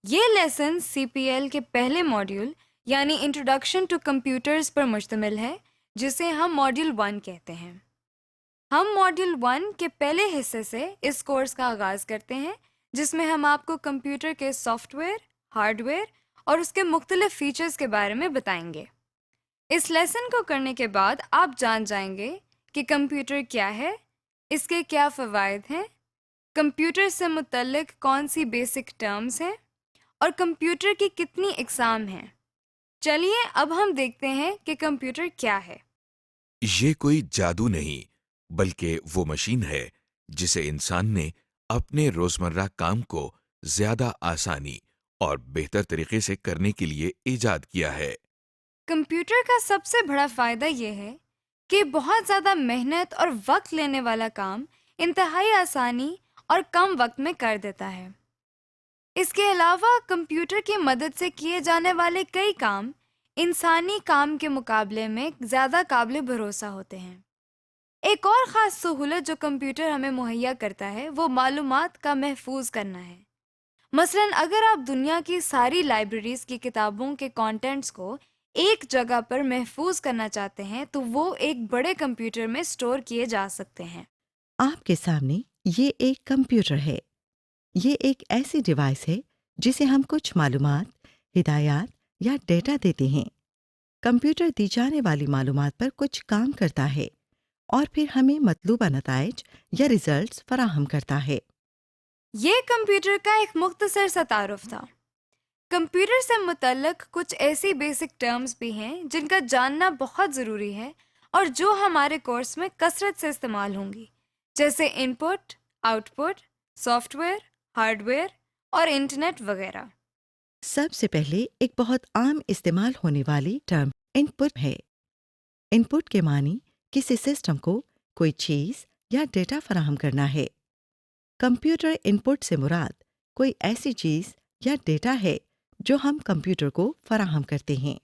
یہ لیسن سی P L کے پہلے ماڈیول یعنی انٹروڈکشن ٹو کمپیوٹرز پر مشتمل ہے، جسے ہم ماڈیول 1 کہتے ہیں۔ ہم ماڈیول 1 کے پہلے حصے سے اس کورس کا آغاز کرتے ہیں، جس میں ہم آپ کو کمپیوٹر کے سافٹ ویئر، ہارڈ ویئر اور اس کے مختلف فیچرز کے بارے میں بتائیں گے۔ اس لیسن کو کرنے کے بعد آپ جان جائیں گے کہ کمپیوٹر کیا ہے، اس کے کیا فوائد ہیں، کمپیوٹر سے متعلق کون سی بیسک ٹرمز ہیں اور کمپیوٹر کی کتنی اقسام ہیں۔ چلیے اب ہم دیکھتے ہیں کہ کمپیوٹر کیا ہے۔ یہ کوئی جادو نہیں، بلکہ وہ مشین ہے جسے انسان نے اپنے روزمرہ کام کو زیادہ آسانی اور بہتر طریقے سے کرنے کے لیے ایجاد کیا ہے۔ کمپیوٹر کا سب سے بڑا فائدہ یہ ہے کہ بہت زیادہ محنت اور وقت لینے والا کام انتہائی آسانی اور کم وقت میں کر دیتا ہے۔ اس کے علاوہ کمپیوٹر کی مدد سے کیے جانے والے کئی کام انسانی کام کے مقابلے میں زیادہ قابل بھروسہ ہوتے ہیں۔ ایک اور خاص سہولت جو کمپیوٹر ہمیں مہیا کرتا ہے وہ معلومات کا محفوظ کرنا ہے۔ مثلا اگر آپ دنیا کی ساری لائبریریز کی کتابوں کے کانٹینٹس کو ایک جگہ پر محفوظ کرنا چاہتے ہیں تو وہ ایک بڑے کمپیوٹر میں اسٹور کیے جا سکتے ہیں۔ آپ کے سامنے یہ ایک کمپیوٹر ہے۔ یہ ایک ایسی ڈیوائس ہے جسے ہم کچھ معلومات، ہدایات یا ڈیٹا دیتے ہیں۔ کمپیوٹر دی جانے والی معلومات پر کچھ کام کرتا ہے اور پھر ہمیں مطلوبہ نتائج یا ریزلٹس فراہم کرتا ہے۔ یہ کمپیوٹر کا ایک مختصر سا تعارف تھا۔ کمپیوٹر سے متعلق کچھ ایسی بیسک ٹرمز بھی ہیں جن کا جاننا بہت ضروری ہے اور جو ہمارے کورس میں کثرت سے استعمال ہوں گی، جیسے input, output, software, hardware اور انٹرنیٹ وغیرہ۔ سب سے پہلے ایک بہت عام استعمال ہونے والی ٹرم ان پٹ ہے۔ ان پٹ کے معنی کسی سسٹم کو کوئی چیز یا ڈیٹا فراہم کرنا ہے۔ کمپیوٹر ان پٹ سے مراد کوئی ایسی چیز یا ڈیٹا ہے جو ہم کمپیوٹر کو فراہم کرتے ہیں۔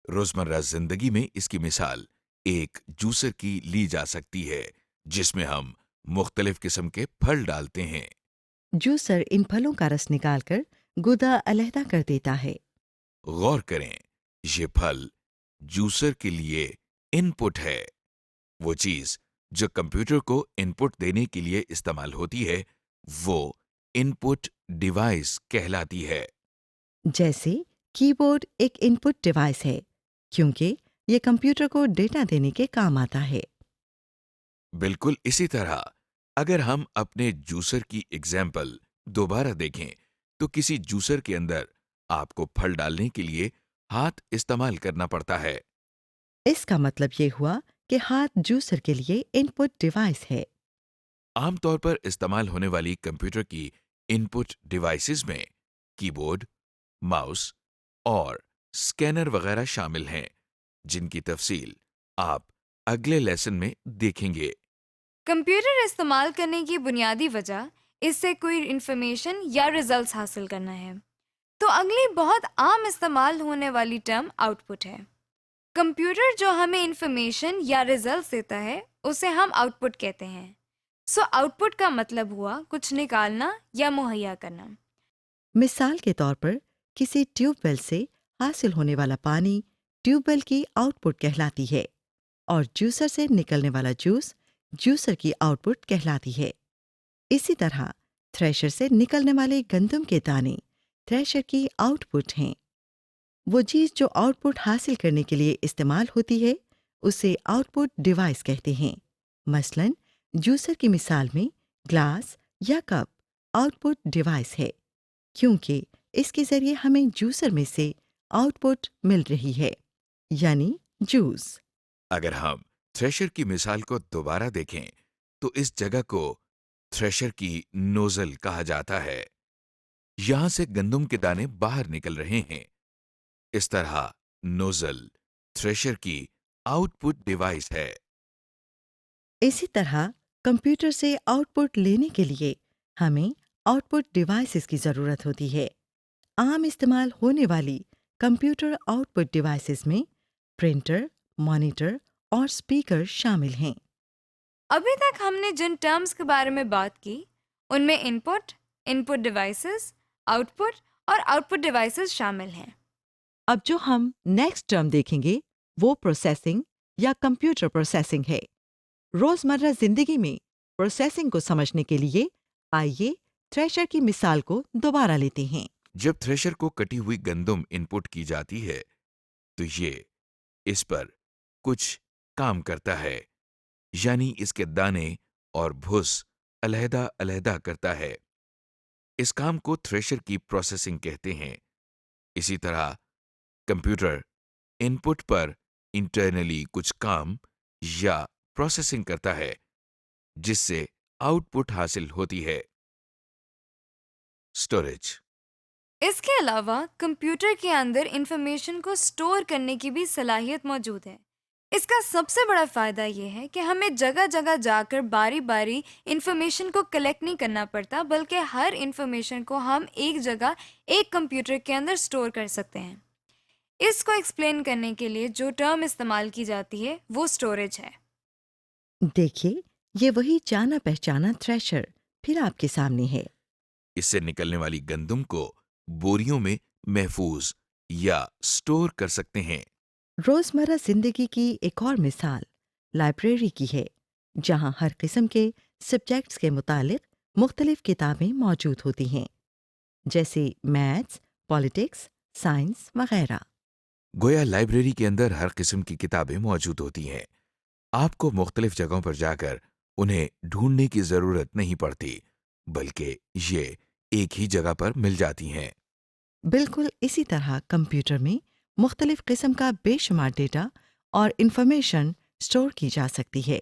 روزمرہ زندگی میں اس کی مثال ایک جوسر کی لی جا سکتی ہے، جس میں ہم مختلف قسم کے پھل ڈالتے ہیں۔ جوسر ان پھلوں کا رس نکال کر گودا علیحدہ کر دیتا ہے۔ غور کریں، یہ پھل جوسر کے لیے ان پٹ ہے۔ وہ چیز جو کمپیوٹر کو ان پٹ دینے کے لیے استعمال ہوتی ہے وہ ان پٹ ڈیوائس کہلاتی ہے۔ جیسے کی بورڈ ایک ان پٹ ڈیوائس ہے کیونکہ یہ کمپیوٹر کو ڈیٹا دینے کے کام آتا ہے۔ بالکل اسی طرح اگر ہم اپنے جوسر کی ایگزامپل دوبارہ دیکھیں تو کسی جوسر کے اندر آپ کو پھل ڈالنے کے لیے ہاتھ استعمال کرنا پڑتا ہے۔ اس کا مطلب یہ ہوا کہ ہاتھ جوسر کے لیے ان پٹ ڈیوائس ہے۔ عام طور پر استعمال ہونے والی کمپیوٹر کی ان پٹ ڈیوائسز میں کی بورڈ، ماؤس اور اسکینر وغیرہ شامل ہیں، جن کی تفصیل آپ اگلے لیسن میں دیکھیں گے۔ کمپیوٹر استعمال کرنے کی بنیادی وجہ اس سے کوئی انفارمیشن یا ریزلٹس حاصل کرنا ہے۔ تو اگلی بہت عام استعمال ہونے والی ٹرم آؤٹ پٹ ہے۔ کمپیوٹر جو ہمیں انفارمیشن یا ریزلٹس دیتا ہے اسے ہم آؤٹ پٹ کہتے ہیں۔ آؤٹ پٹ کا مطلب ہوا کچھ نکالنا یا مہیا کرنا۔ مثال کے طور پر کسی ٹیوب ویل سے حاصل ہونے والا پانی ٹیوب ویل کی آؤٹ پٹ کہلاتی ہے اور جوسر سے نکلنے والا جوس جوسر کی آؤٹ پٹ کہلاتی ہے۔ اسی طرح تھریشر سے نکلنے والے گندم کے دانے تھریشر کی آؤٹ پٹ ہیں۔ وہ چیز جو آؤٹ پٹ حاصل کرنے کے لیے استعمال ہوتی ہے اسے آؤٹ پٹ ڈیوائس کہتے ہیں۔ مثلاً جوسر کی مثال میں گلاس یا کپ آؤٹ پٹ ڈیوائس ہے کیونکہ اس کے ذریعے ہمیں جوسر میں سے آؤٹ پٹ مل رہی ہے، یعنی جوس۔ اگر ہم تھریشر کی مثال کو دوبارہ دیکھیں تو اس جگہ کو تھریشر کی نوزل کہا جاتا ہے۔ یہاں سے گندم کے دانے باہر نکل رہے ہیں۔ اس طرح نوزل تھریشر کی آؤٹ پٹ ڈیوائس ہے۔ اسی طرح کمپیوٹر سے آؤٹ پٹ لینے کے لیے ہمیں آؤٹ پٹ ڈیوائسز کی ضرورت ہوتی ہے۔ عام استعمال ہونے والی کمپیوٹر آؤٹ پٹ ڈیوائسز میں پرنٹر، مانیٹر اور اسپیکر شامل ہیں۔ ابھی تک ہم نے جن ٹرمز کے بارے میں بات کی ان میں ان پٹ ڈیوائسز، آؤٹ پٹ اور آؤٹ پٹ ڈیوائسز شامل ہیں۔ اب جو ہم نیکسٹ ٹرم دیکھیں گے وہ پروسیسنگ یا کمپیوٹر پروسیسنگ ہے۔ روزمرہ زندگی میں پروسیسنگ کو سمجھنے کے لیے آئیے تھریشر کی مثال کو دوبارہ لیتے ہیں۔ جب تھریشر کو کٹی ہوئی گندم ان پٹ کی جاتی ہے تو یہ اس پر کچھ کام کرتا ہے، یعنی اس کے دانے اور بھس علیحدہ علیحدہ کرتا ہے۔ اس کام کو تھریشر کی پروسیسنگ کہتے ہیں۔ اسی طرح کمپیوٹر ان پٹ پر انٹرنلی کچھ کام یا پروسیسنگ کرتا ہے جس سے آؤٹ پٹ حاصل ہوتی ہے۔ اسٹوریج۔ اس کے علاوہ کمپیوٹر کے اندر انفارمیشن کو سٹور کرنے کی بھی صلاحیت موجود ہے۔ اس کا سب سے بڑا فائدہ یہ ہے کہ ہمیں جگہ جگہ جا کر باری باری انفارمیشن کو کلیکٹ نہیں کرنا پڑتا، بلکہ ہر انفارمیشن کو ہم ایک جگہ ایک کمپیوٹر کے اندر سٹور کر سکتے ہیں۔ اس کو ایکسپلین کرنے کے لیے جو ٹرم استعمال کی جاتی ہے وہ سٹوریج ہے۔ دیکھیے، یہ وہی جانا پہچانا تھریشر پھر آپ کے سامنے ہے۔ اس سے نکلنے والی گندم کو بوریوں میں محفوظ یا سٹور کر سکتے ہیں۔ روزمرہ زندگی کی ایک اور مثال لائبریری کی ہے، جہاں ہر قسم کے سبجیکٹس کے متعلق مختلف کتابیں موجود ہوتی ہیں، جیسے میتھس، پالیٹکس، سائنس وغیرہ۔ گویا لائبریری کے اندر ہر قسم کی کتابیں موجود ہوتی ہیں۔ آپ کو مختلف جگہوں پر جا کر انہیں ڈھونڈنے کی ضرورت نہیں پڑتی، بلکہ یہ ایک ہی جگہ پر مل جاتی ہیں۔ بالکل اسی طرح کمپیوٹر میں مختلف قسم کا بے شمار ڈیٹا اور انفارمیشن سٹور کی جا سکتی ہے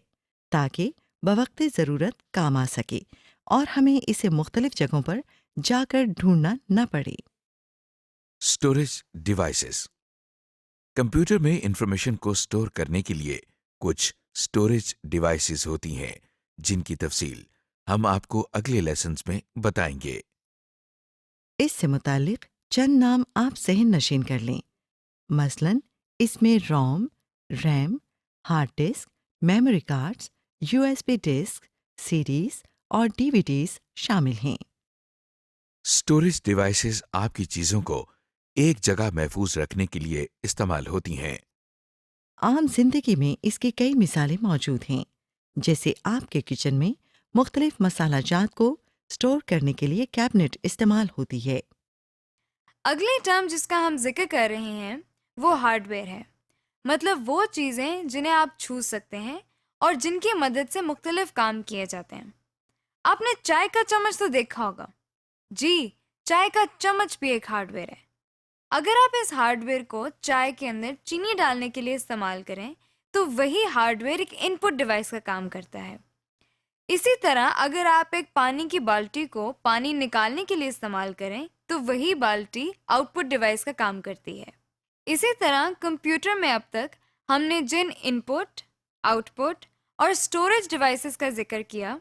تاکہ بوقت ضرورت کام آ سکے اور ہمیں اسے مختلف جگہوں پر جا کر ڈھونڈنا نہ پڑے۔ Storage devices. کمپیوٹر میں انفارمیشن کو سٹور کرنے کے لیے کچھ اسٹوریج ڈیوائسز ہوتی ہیں جن کی تفصیل ہم آپ کو اگلے لیسنز میں بتائیں گے۔ اس سے متعلق چند نام آپ ذہن نشین کر لیں، مثلاً اس میں ROM, RAM, hard disk, memory cards, U S B disk, CDs اور ڈی وی ڈیز شامل ہیں۔ اسٹوریج ڈیوائسز آپ کی چیزوں کو ایک جگہ محفوظ رکھنے کے لیے استعمال ہوتی ہیں۔ عام زندگی میں اس کی کئی مثالیں موجود ہیں، جیسے آپ کے کچن میں مختلف مسالہ جات کو سٹور کرنے کے لیے کیبنٹ استعمال ہوتی ہے۔ اگلی ٹرم جس کا ہم ذکر کر رہے ہیں وہ ہارڈ ویئر ہے، مطلب وہ چیزیں جنہیں آپ چھو سکتے ہیں اور جن کی مدد سے مختلف کام کیے جاتے ہیں۔ آپ نے چائے کا چمچ تو دیکھا ہوگا، جی چائے کا چمچ بھی ایک ہارڈ ویئر ہے۔ اگر آپ اس ہارڈ ویئر کو چائے کے اندر چینی ڈالنے کے لیے استعمال کریں تو وہی ہارڈ ویئر ایک ان پٹ ڈیوائس کا کام کرتا ہے۔ اسی طرح اگر آپ ایک پانی کی بالٹی کو پانی نکالنے کے لیے استعمال کریں تو وہی بالٹی آؤٹ پٹ ڈیوائس کا کام کرتی ہے۔ اسی طرح کمپیوٹر میں اب تک ہم نے جن ان پٹ، آؤٹ پٹ اور اسٹوریج ڈیوائسز کا ذکر کیا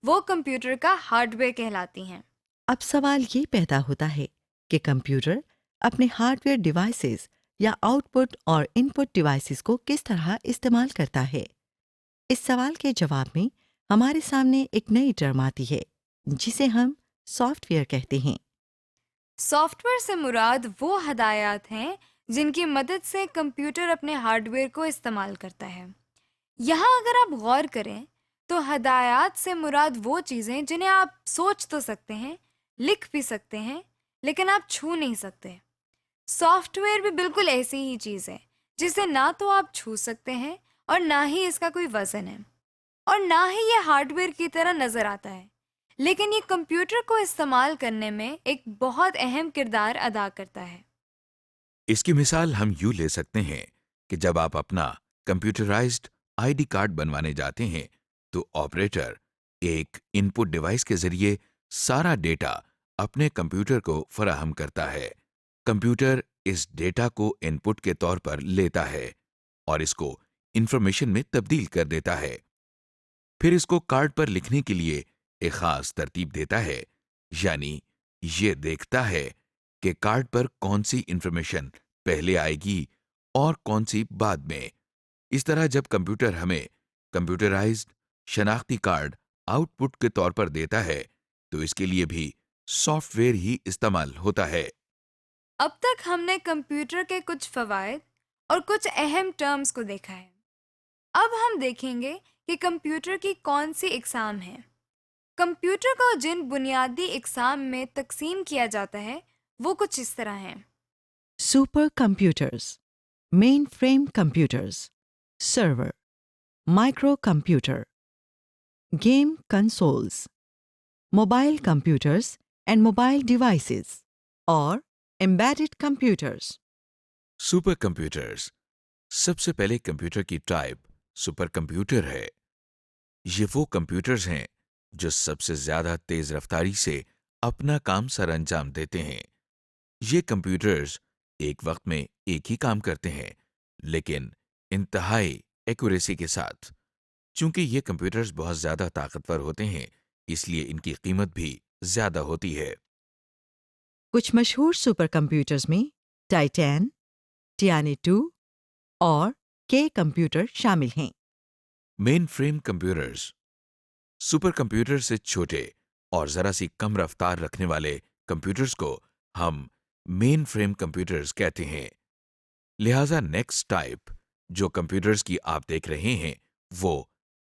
وہ کمپیوٹر کا ہارڈ ویئر کہلاتی ہیں۔ اب سوال یہ پیدا ہوتا ہے کہ کمپیوٹر اپنے ہارڈ ویئر ڈیوائسز یا آؤٹ پٹ اور ان پٹ ڈیوائسز کو کس طرح استعمال کرتا ہے؟ اس سوال کے جواب میں ہمارے سامنے ایک نئی ٹرم آتی ہے جسے ہم سافٹ ویئر کہتے ہیں۔ سافٹ ویئر سے مراد وہ ہدایات ہیں جن کی مدد سے کمپیوٹر اپنے ہارڈ ویئر کو استعمال کرتا ہے۔ یہاں اگر آپ غور کریں تو ہدایات سے مراد وہ چیزیں جنہیں آپ سوچ تو سکتے ہیں، لکھ بھی سکتے ہیں، لیکن آپ چھو نہیں سکتے۔ سافٹ ویئر بھی بالکل ایسی ہی چیز ہے جسے نہ تو آپ چھو سکتے ہیں اور نہ ہی اس کا کوئی وزن ہے، اور نہ ہی یہ ہارڈ ویئر کی طرح نظر آتا ہے، لیکن یہ کمپیوٹر کو استعمال کرنے میں ایک بہت اہم کردار ادا کرتا ہے۔ اس کی مثال ہم یوں لے سکتے ہیں کہ جب آپ اپنا کمپیوٹرائزڈ آئی ڈی کارڈ بنوانے جاتے ہیں تو آپریٹر ایک ان پٹ ڈیوائس کے ذریعے سارا ڈیٹا اپنے کمپیوٹر کو فراہم کرتا ہے۔ کمپیوٹر اس ڈیٹا کو ان پٹ کے طور پر لیتا ہے اور اس کو انفارمیشن میں تبدیل کر دیتا ہے، پھر اس کو کارڈ پر لکھنے کے لیے ایک خاص ترتیب دیتا ہے، یعنی یہ دیکھتا ہے کہ کارڈ پر کون سی انفارمیشن پہلے آئے گی اور کون سی بعد میں۔ اس طرح جب کمپیوٹر ہمیں کمپیوٹرائزڈ شناختی کارڈ آؤٹ پٹ کے طور پر دیتا ہے تو اس کے لیے بھی سافٹ ویئر ہی استعمال ہوتا ہے۔ اب تک ہم نے کمپیوٹر کے کچھ فوائد اور کچھ اہم ٹرمز کو دیکھا ہے۔ اب ہم دیکھیں گے کہ کمپیوٹر کی کون سی اقسام ہیں۔ کمپیوٹر کو جن بنیادی اقسام میں تقسیم کیا جاتا ہے وہ کچھ اس طرح ہیں۔ Supercomputers, mainframe computers, server, microcomputer, game consoles, mobile computers and mobile devices, اور embedded کمپیوٹرز۔ Supercomputers. سب سے پہلے کمپیوٹر کی ٹائپ سپر کمپیوٹر ہے۔ یہ وہ کمپیوٹرز ہیں جو سب سے زیادہ تیز رفتاری سے اپنا کام سر انجام دیتے ہیں۔ یہ کمپیوٹرز ایک وقت میں ایک ہی کام کرتے ہیں، لیکن انتہائی ایکوریسی کے ساتھ۔ چونکہ یہ کمپیوٹرز بہت زیادہ طاقتور ہوتے ہیں، اس لیے ان کی قیمت بھی زیادہ ہوتی ہے۔ کچھ مشہور سپر کمپیوٹرز میں ٹائٹین، ٹیانی 2 اور کے کمپیوٹر شامل ہیں۔ مین فریم کمپیوٹرز۔ سپر کمپیوٹر سے چھوٹے اور ذرا سی کم رفتار رکھنے والے کمپیوٹرز کو ہم مین فریم کمپیوٹرز کہتے ہیں۔ لہذا نیکسٹ ٹائپ جو کمپیوٹرز کی آپ دیکھ رہے ہیں وہ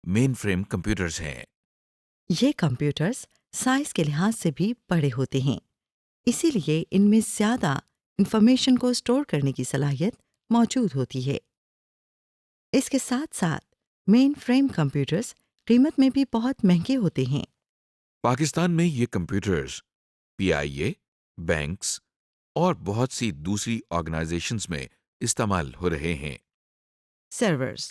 مین فریم کمپیوٹرز ہیں۔ یہ کمپیوٹرز سائز کے لحاظ سے بھی بڑے ہوتے ہیں، اسی لیے ان میں زیادہ انفارمیشن کو اسٹور کرنے کی صلاحیت موجود ہوتی ہے۔ اس کے ساتھ ساتھ مین فریم کمپیوٹرز قیمت میں بھی بہت مہنگے ہوتے ہیں۔ پاکستان میں یہ کمپیوٹرز PIA، بینکس اور بہت سی دوسری آرگنائزیشنز میں استعمال ہو رہے ہیں۔ سرورز۔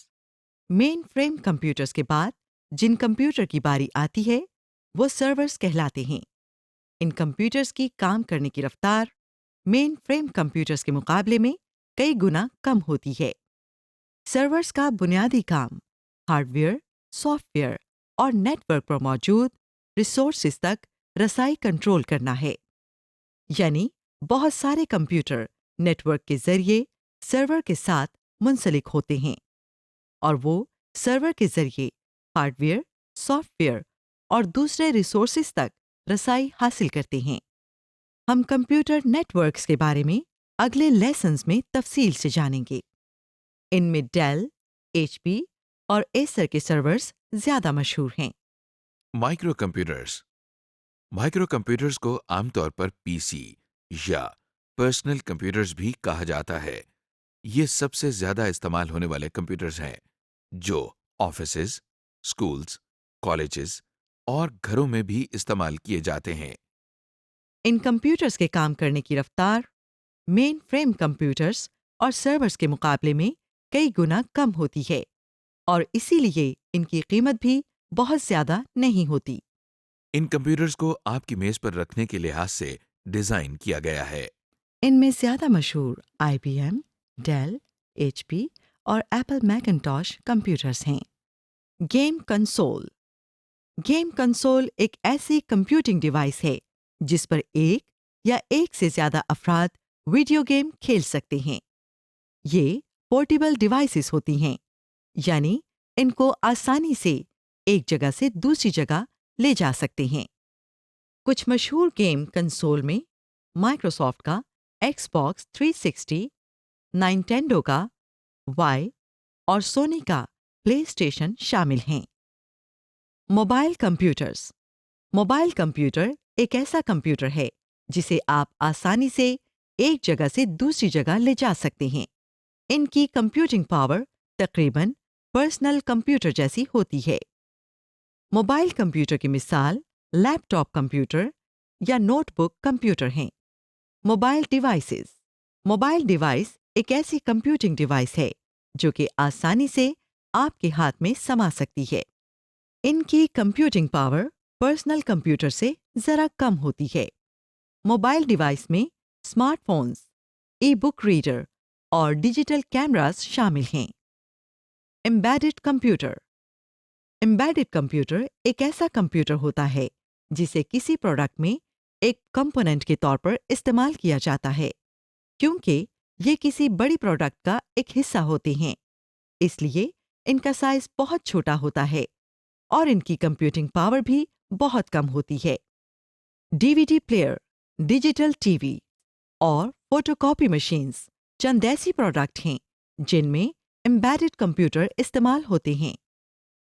مین فریم کمپیوٹرز کے بعد جن کمپیوٹر کی باری آتی ہے وہ سرورز کہلاتے ہیں۔ ان کمپیوٹرز کی کام کرنے کی رفتار مین فریم کمپیوٹرز کے مقابلے میں کئی گنا کم ہوتی ہے۔ سرورز کا بنیادی کام ہارڈ ویئر، سافٹ ویئر اور نیٹ ورک پر موجود ریسورسز تک رسائی کنٹرول کرنا ہے۔ یعنی بہت سارے کمپیوٹر نیٹ ورک کے ذریعے سرور کے ساتھ منسلک ہوتے ہیں، اور وہ سرور کے ذریعے ہارڈ ویئر، سافٹ ویئر اور دوسرے ریسورسز تک رسائی حاصل کرتے ہیں۔ ہم کمپیوٹر نیٹ ورکس کے بارے میں اگلے لیسنز میں تفصیل سے جانیں گے۔ ان میں ڈیل، HP اور ایسر کے سرورز زیادہ مشہور ہیں۔ Micro computers. مائکرو کمپیوٹرز کو عام طور پر PC یا پرسنل کمپیوٹرز بھی کہا جاتا ہے۔ یہ سب سے زیادہ استعمال ہونے والے کمپیوٹرز ہیں جو آفیسز، اسکولز، کالجز اور گھروں میں بھی استعمال کیے جاتے ہیں۔ ان کمپیوٹرز کے کام کرنے کی رفتار مین فریم کمپیوٹرز اور سرورز کے مقابلے میں کئی گنا کم ہوتی ہے، اور اسی لیے ان کی قیمت بھی بہت زیادہ نہیں ہوتی۔ ان کمپیوٹرز کو آپ کی میز پر رکھنے کے لحاظ سے ڈیزائن کیا گیا ہے۔ ان میں زیادہ مشہور IBM، ڈیل، HP اور ایپل میکنٹاش کمپیوٹرز ہیں۔ Game console. گیم کنسول ایک ایسی کمپیوٹنگ ڈیوائس ہے جس پر ایک یا ایک سے زیادہ افراد ویڈیو گیم کھیل سکتے ہیں۔ یہ پورٹیبل ڈیوائسز ہوتی ہیں، یعنی ان کو آسانی سے ایک جگہ سے دوسری جگہ لے جا سکتے ہیں۔ کچھ مشہور گیم کنسول میں مائکروسافٹ کا ایکس باکس 360، نائنٹینڈو کا وائی اور سونی کا پلے اسٹیشن شامل ہیں۔ Mobile computers. موبائل کمپیوٹر ایک ایسا کمپیوٹر ہے جسے آپ آسانی سے ایک جگہ سے دوسری جگہ لے جا سکتے ہیں۔ ان کی کمپیوٹنگ پاور تقریباً پرسنل کمپیوٹر جیسی ہوتی ہے۔ موبائل کمپیوٹر کی مثال لیپ ٹاپ کمپیوٹر یا نوٹ بک کمپیوٹر ہیں۔ Mobile devices. موبائل ڈیوائس ایک ایسی کمپیوٹنگ ڈیوائس ہے جو کہ آسانی سے آپ کے ہاتھ میں سما سکتی ہے۔ ان کی کمپیوٹنگ پاور پرسنل کمپیوٹر سے ذرا کم ہوتی ہے۔ موبائل ڈیوائس میں اسمارٹ فونز، ای بک ریڈر اور ڈیجیٹل کیمراز شامل ہیں۔ Embedded computer. امبیڈڈ کمپیوٹر ایک ایسا کمپیوٹر ہوتا ہے جسے کسی پروڈکٹ میں ایک کمپوننٹ کے طور پر استعمال کیا جاتا ہے، کیونکہ یہ کسی بڑی پروڈکٹ کا ایک حصہ ہوتے ہیں، اس لیے ان کا سائز بہت چھوٹا ہوتا ہے اور ان کی کمپیوٹنگ پاور بھی بہت کم ہوتی ہے۔ DVD player, digital TV۔ اور فوٹو کاپی مشینز چند ایسی پروڈکٹ ہیں جن میں امبیڈڈ کمپیوٹر استعمال ہوتے ہیں۔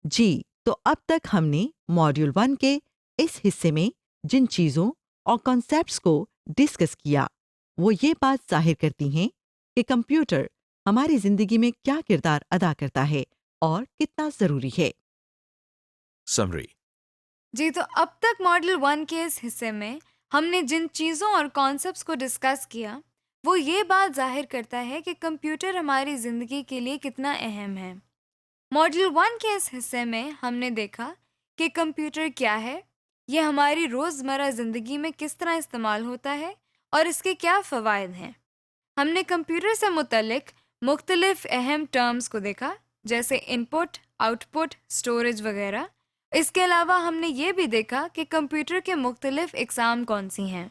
جی، تو اب تک ہم نے ماڈیول 1 کے اس حصے میں جن چیزوں اور کانسیپٹس کو ڈسکس کیا وہ یہ بات ظاہر کرتی ہیں کہ کمپیوٹر ہماری زندگی میں کیا کردار ادا کرتا ہے اور کتنا ضروری ہے۔ سمری۔ جی، تو اب تک ماڈل 1 کے اس حصے میں ہم نے جن چیزوں اور کانسیپٹس کو ڈسکس کیا وہ یہ بات ظاہر کرتا ہے کہ کمپیوٹر ہماری زندگی کے لیے کتنا اہم ہے۔ ماڈل 1 کے اس حصے میں ہم نے دیکھا کہ کمپیوٹر کیا ہے، یہ ہماری روزمرہ زندگی میں کس طرح استعمال ہوتا ہے اور اس کے کیا فوائد ہیں۔ ہم نے کمپیوٹر سے متعلق مختلف اہم ٹرمز کو دیکھا جیسے input, out put, storage وغیرہ۔ اس کے علاوہ ہم نے یہ بھی دیکھا کہ کمپیوٹر کے مختلف اقسام کون سی ہیں۔